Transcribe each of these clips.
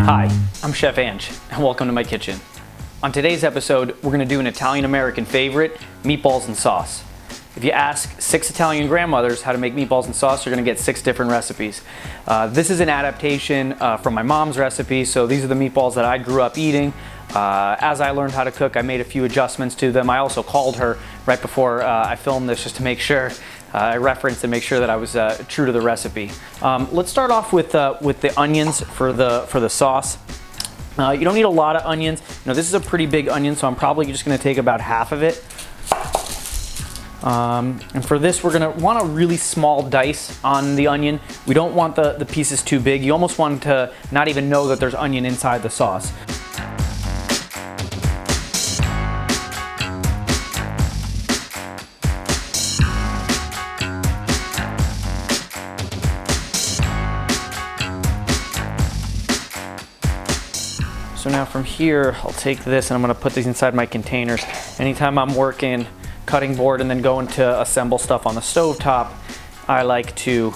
Hi, I'm Chef Ange, and welcome to my kitchen. On today's episode, we're gonna do an Italian-American favorite, meatballs and sauce. If you ask 6 Italian grandmothers how to make meatballs and sauce, you're gonna get 6 different recipes. This is an adaptation from my mom's recipe, so these are the meatballs that I grew up eating. As I learned how to cook, I made a few adjustments to them. I also called her right before I filmed this just to make sure I referenced and make sure that I was true to the recipe. Let's start off with the onions for the sauce. You don't need a lot of onions. This is a pretty big onion, so I'm probably just going to take about half of it. And for this, we're going to want a really small dice on the onion. We don't want the pieces too big. You almost want to not even know that there's onion inside the sauce. So now from here, I'll take this and I'm gonna put these inside my containers. Anytime I'm working cutting board and then going to assemble stuff on the stovetop, I like to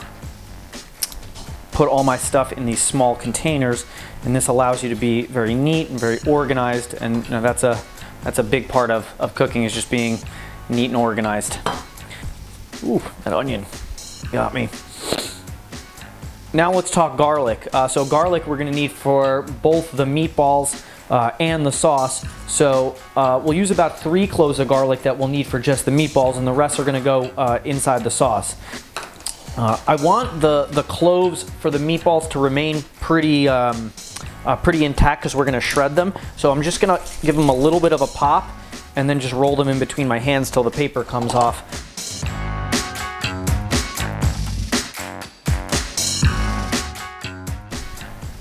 put all my stuff in these small containers, and this allows you to be very neat and very organized, and that's a big part of cooking, is just being neat and organized. Ooh, that onion got me. Now let's talk garlic. So garlic we're gonna need for both the meatballs and the sauce. So we'll use about 3 cloves of garlic that we'll need for just the meatballs, and the rest are gonna go inside the sauce. I want the cloves for the meatballs to remain pretty intact because we're gonna shred them. So I'm just gonna give them a little bit of a pop and then just roll them in between my hands till the paper comes off.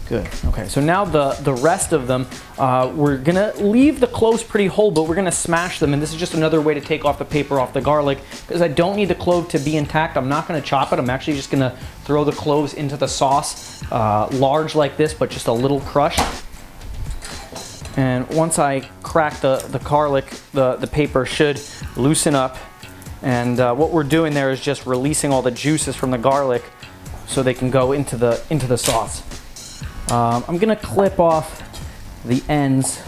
Good. Okay, so now the rest of them, we're gonna leave the cloves pretty whole, but we're gonna smash them, and this is just another way to take off the paper off the garlic, because I don't need the clove to be intact. I'm not gonna chop it. I'm actually just gonna throw the cloves into the sauce, large like this, but just a little crushed. And once I crack the garlic, the paper should loosen up, and what we're doing there is just releasing all the juices from the garlic so they can go into the sauce. I'm gonna clip off the ends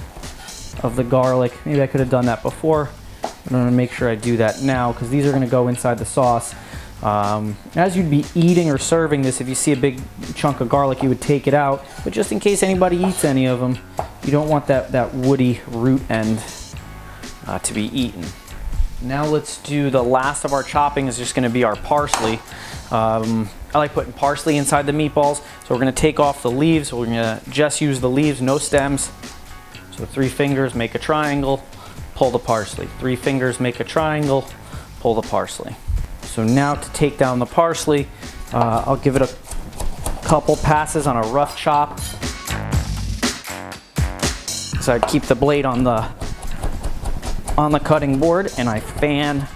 of the garlic. Maybe I could have done that before. I'm gonna make sure I do that now because these are gonna go inside the sauce. As you'd be eating or serving this, if you see a big chunk of garlic, you would take it out. But just in case anybody eats any of them, you don't want that woody root end to be eaten. Now let's do the last of our chopping. Is just gonna be our parsley. I like putting parsley inside the meatballs, so we're gonna take off the leaves. We're gonna just use the leaves, no stems. So 3 fingers, make a triangle, pull the parsley. 3 fingers, make a triangle, pull the parsley. So now to take down the parsley, I'll give it a couple passes on a rough chop. So I keep the blade on the cutting board and I fan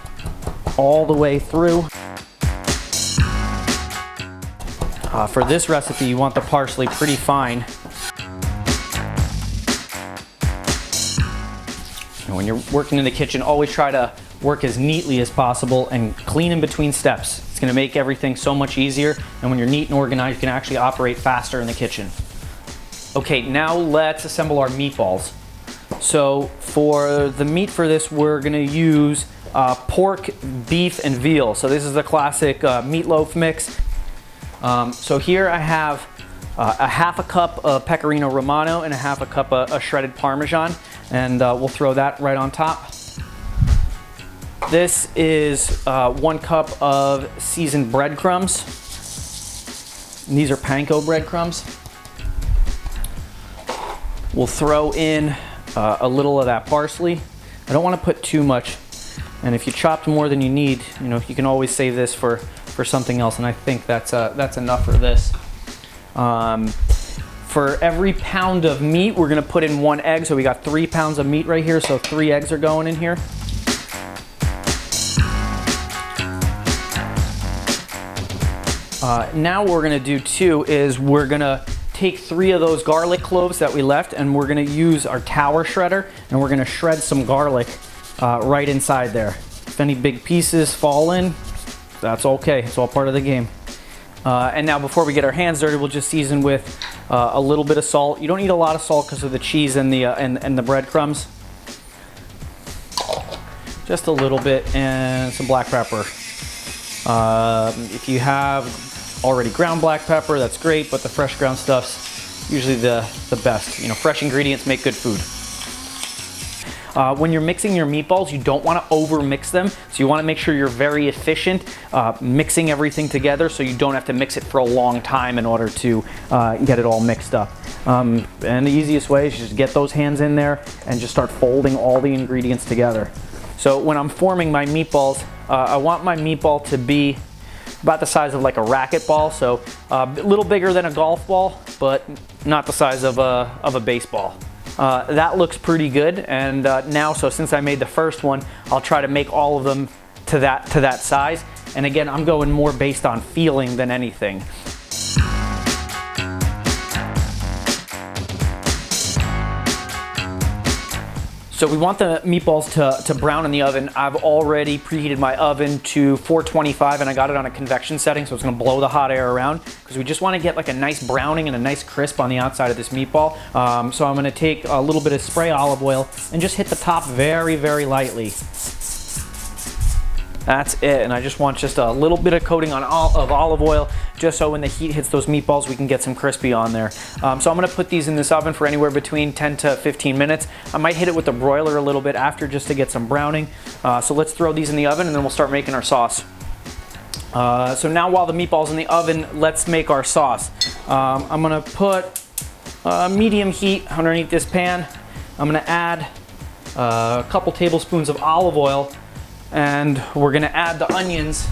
all the way through. For this recipe, you want the parsley pretty fine. And when you're working in the kitchen, always try to work as neatly as possible and clean in between steps. It's gonna make everything so much easier, and when you're neat and organized, you can actually operate faster in the kitchen. Okay, now let's assemble our meatballs. So for the meat for this, we're gonna use pork, beef, and veal. So this is the classic meatloaf mix. So here I have a half a cup of pecorino romano and a half a cup of shredded Parmesan, and we'll throw that right on top. This is 1 cup of seasoned breadcrumbs. And these are panko breadcrumbs. We'll throw in a little of that parsley. I don't want to put too much, and if you chopped more than you need, you can always save this for something else, and I think that's enough for this. For every pound of meat, we're gonna put in 1 egg, so we got 3 pounds of meat right here, so 3 eggs are going in here. Now what we're gonna do too is we're gonna take 3 of those garlic cloves that we left, and we're gonna use our tower shredder, and we're gonna shred some garlic right inside there. If any big pieces fall in, that's okay. It's all part of the game. And now before we get our hands dirty, we'll just season with a little bit of salt. You don't need a lot of salt because of the cheese and the breadcrumbs. Just a little bit, and some black pepper. If you have already ground black pepper, that's great, but the fresh ground stuff's usually the best. You know, fresh ingredients make good food. When you're mixing your meatballs, you don't want to over mix them, so you want to make sure you're very efficient mixing everything together so you don't have to mix it for a long time in order to get it all mixed up. And the easiest way is just get those hands in there and just start folding all the ingredients together. So when I'm forming my meatballs, I want my meatball to be about the size of like a racquetball, so a little bigger than a golf ball, but not the size of a baseball. That looks pretty good, and now, so since I made the first one, I'll try to make all of them to that size. And again, I'm going more based on feeling than anything. So we want the meatballs to brown in the oven. I've already preheated my oven to 425, and I got it on a convection setting, so it's gonna blow the hot air around, because we just wanna get like a nice browning and a nice crisp on the outside of this meatball. So I'm gonna take a little bit of spray olive oil and just hit the top very, very lightly. That's it, and I just want just a little bit of coating of olive oil, just so when the heat hits those meatballs, we can get some crispy on there. So I'm gonna put these in this oven for anywhere between 10 to 15 minutes. I might hit it with the broiler a little bit after just to get some browning. So let's throw these in the oven and then we'll start making our sauce. So now while the meatball's in the oven, let's make our sauce. I'm gonna put medium heat underneath this pan. I'm gonna add a couple tablespoons of olive oil, and we're gonna add the onions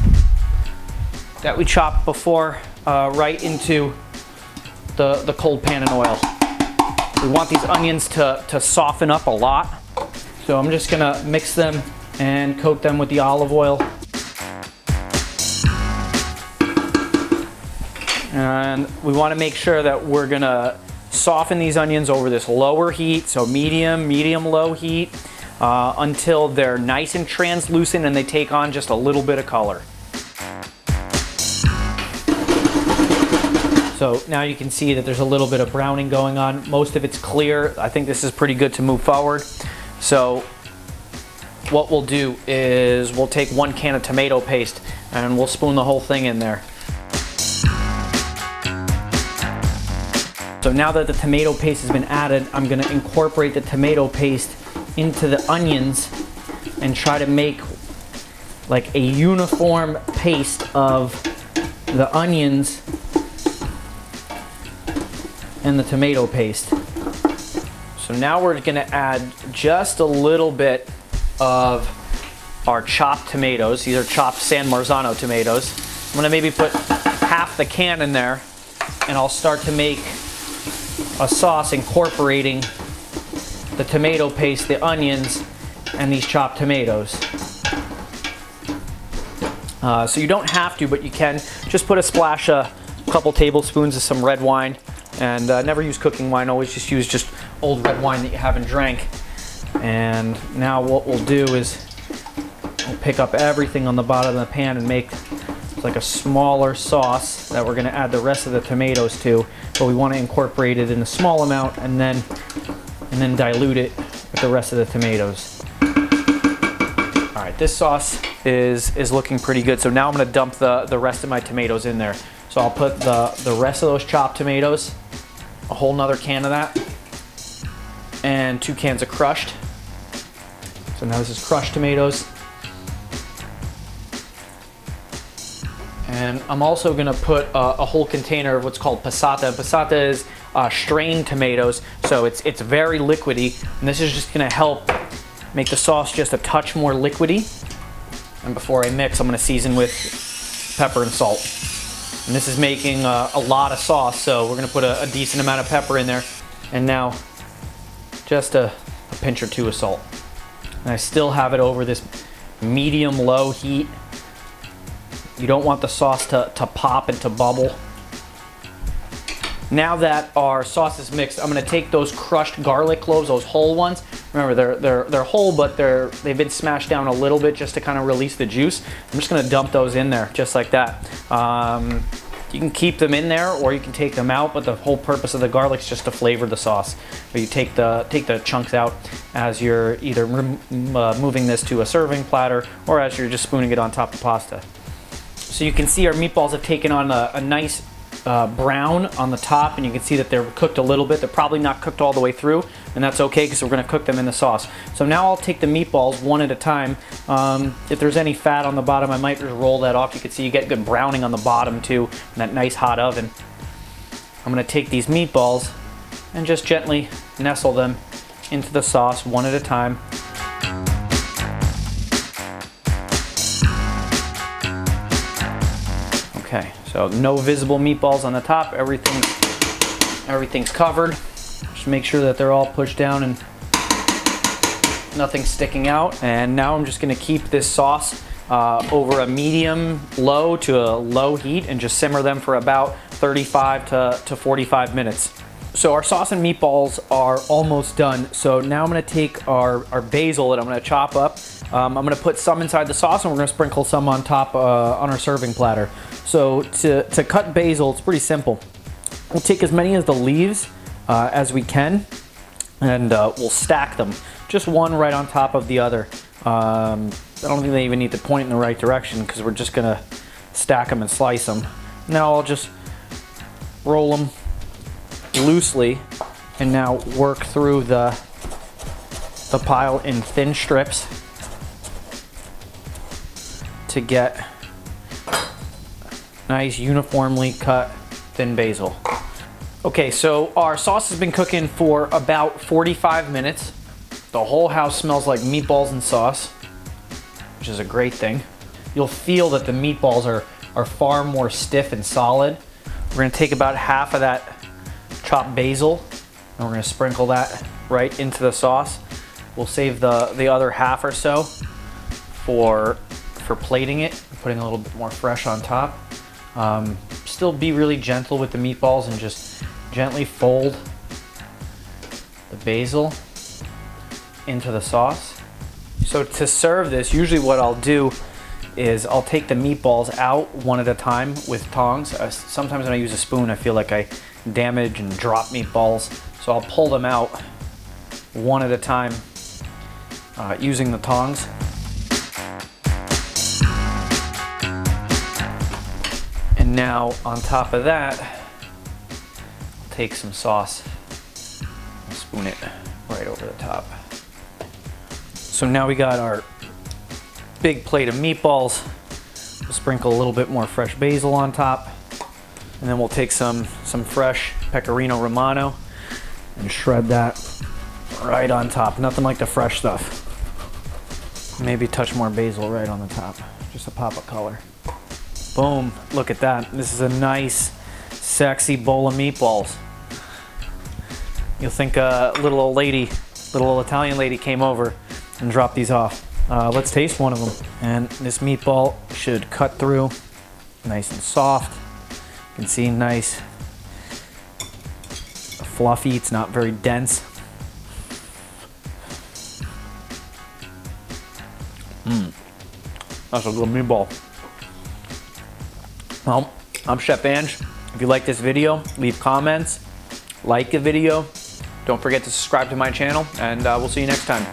that we chopped before right into the cold pan and oil. We want these onions to soften up a lot. So I'm just gonna mix them and coat them with the olive oil. And we wanna make sure that we're gonna soften these onions over this lower heat, so medium-low heat, until they're nice and translucent and they take on just a little bit of color. So now you can see that there's a little bit of browning going on. Most of it's clear. I think this is pretty good to move forward. So what we'll do is we'll take 1 can of tomato paste and we'll spoon the whole thing in there. So now that the tomato paste has been added, I'm gonna incorporate the tomato paste into the onions and try to make like a uniform paste of the onions and the tomato paste. So now we're gonna add just a little bit of our chopped tomatoes. These are chopped San Marzano tomatoes. I'm gonna maybe put half the can in there, and I'll start to make a sauce incorporating the tomato paste, the onions, and these chopped tomatoes. So you don't have to, but you can. Just put a splash, a couple tablespoons of some red wine, and never use cooking wine, always just use just old red wine that you haven't drank. And now what we'll do is we'll pick up everything on the bottom of the pan and make like a smaller sauce that we're gonna add the rest of the tomatoes to, but we wanna incorporate it in a small amount and then dilute it with the rest of the tomatoes. All right, this sauce is looking pretty good. So now I'm gonna dump the rest of my tomatoes in there. So I'll put the rest of those chopped tomatoes, a whole nother can of that, and 2 cans of crushed. So now this is crushed tomatoes. And I'm also gonna put a whole container of what's called passata. Passata is strained tomatoes, so it's very liquidy, and this is just gonna help make the sauce just a touch more liquidy. And before I mix, I'm gonna season with pepper and salt. And this is making a lot of sauce, so we're gonna put a decent amount of pepper in there, and now just a pinch or 2 of salt. And I still have it over this medium-low heat. You don't want the sauce to pop and to bubble. Now that our sauce is mixed, I'm gonna take those crushed garlic cloves, those whole ones. Remember, they're whole, but they've been smashed down a little bit just to kind of release the juice. I'm just gonna dump those in there, just like that. You can keep them in there or you can take them out, but the whole purpose of the garlic is just to flavor the sauce. But you take the chunks out as you're either moving this to a serving platter or as you're just spooning it on top of pasta. So you can see our meatballs have taken on a nice brown on the top, and you can see that they're cooked a little bit. They're probably not cooked all the way through, and that's okay because we're going to cook them in the sauce. So now I'll take the meatballs one at a time. If there's any fat on the bottom, I might just roll that off. You can see you get good browning on the bottom too in that nice hot oven. I'm going to take these meatballs and just gently nestle them into the sauce one at a time. Okay, so no visible meatballs on the top. Everything's covered. Just make sure that they're all pushed down and nothing's sticking out. And now I'm just gonna keep this sauce over a medium low to a low heat and just simmer them for about 35 to 45 minutes. So our sauce and meatballs are almost done. So now I'm gonna take our basil that I'm gonna chop up. I'm gonna put some inside the sauce and we're gonna sprinkle some on top on our serving platter. So to cut basil, it's pretty simple. We'll take as many of the leaves as we can, and we'll stack them, just one right on top of the other. I don't think they even need to point in the right direction because we're just gonna stack them and slice them. Now I'll just roll them loosely and now work through the pile in thin strips to get nice uniformly cut thin basil. Okay, so our sauce has been cooking for about 45 minutes. The whole house smells like meatballs and sauce, which is a great thing. You'll feel that the meatballs are far more stiff and solid. We're gonna take about half of that chopped basil and we're gonna sprinkle that right into the sauce. We'll save the other half or so for plating it, putting a little bit more fresh on top. Still be really gentle with the meatballs and just gently fold the basil into the sauce. So to serve this, usually what I'll do is I'll take the meatballs out one at a time with tongs. Sometimes when I use a spoon, I feel like I damage and drop meatballs. So I'll pull them out one at a time using the tongs. And now on top of that, I'll take some sauce and spoon it right over the top. So now we got our big plate of meatballs. We'll sprinkle a little bit more fresh basil on top. And then we'll take some fresh pecorino romano and shred that right on top. Nothing like the fresh stuff. Maybe touch more basil right on the top. Just a pop of color. Boom, look at that. This is a nice, sexy bowl of meatballs. You'll think a little old Italian lady came over and dropped these off. Let's taste one of them. And this meatball should cut through nice and soft. You can see nice, fluffy, it's not very dense. That's a good meatball. Well, I'm Chef Ange. If you like this video, leave comments, like the video. Don't forget to subscribe to my channel, and we'll see you next time.